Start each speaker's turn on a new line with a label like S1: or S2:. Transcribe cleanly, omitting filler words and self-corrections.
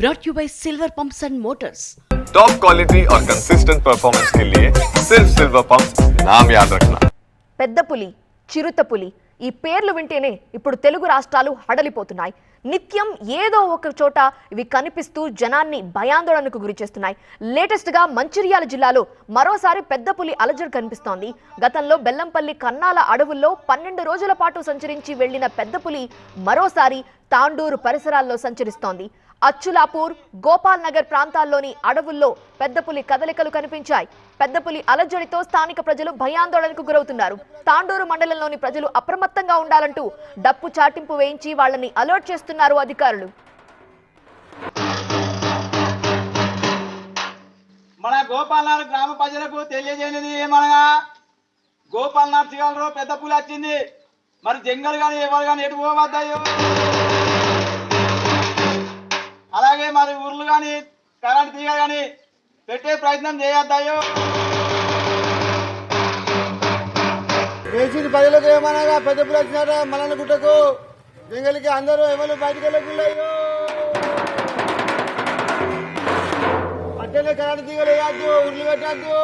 S1: brought you by Silver Pumps and Motors.
S2: Top quality और consistent performance के लिए सिर्फ सिल्वर पंप्स नाम याद रखना.
S3: పెద్ద పులి, చిరుత పులి ఈ పేర్లు వింటేనే ఇప్పుడు తెలుగు రాష్ట్రాలు హడలిపోతున్నాయి. నిత్యం ఏదో ఒక చోట ఇవి కనిపిస్తూ జనాన్ని భయాందోళనకు గురి చేస్తున్నాయి. లేటెస్ట్ గా మంచిర్యాల జిల్లాలో మరోసారి పెద్ద పులి అలజడి కనిపిస్తోంది. గతంలో బెల్లంపల్లి కన్నాల అడవుల్లో 12 రోజుల పాటు సంచరించి వెళ్లిన పెద్ద పులి మరోసారి తాండూరు పరిసరాల్లో సంచరిస్తోంది. అచ్చులాపూర్, గోపాల్ నగర్ ప్రాంతాల్లోని అడవుల్లో పెద్ద పులి కదలికలు కనిపించాయి. పెద్ద పులి అలజడితో స్థానిక ప్రజలు భయాందోళనకు గురవుతున్నారు. తాండూరు మండలంలోని ప్రజలు అప్రమత్తంగా ఉండాలంటూ డప్పు చాటింపు వేయించి వాళ్ళని అలర్ట్ చేస్తున్నారు అధికారులు.
S4: మన గోపాల్నాథ్ గ్రామ ప్రజలకు తెలియజేయనిది ఏమనగా, గోపాల్నాథ్ శివారులో పెద్ద పులి వచ్చింది. మరి జంగల్ కానీ ఎవరు కానీ ఎటు పోవద్దాయో, అలాగే మరి ఊర్లు కానీ కరెంట్ తీగ కానీ పెట్టే ప్రయత్నం చేయొద్దాయో.
S5: వేసిన ప్రజలకు ఏమనగా పెద్ద పులి వచ్చినారా మలన గుట్టకు జంగలికి అందరూ ఎవరు బయటకు వెళ్ళకున్నాయో. అట్టనే కరెంట్ తీగలు వేయద్దు, ఉర్లు పెట్టద్దు.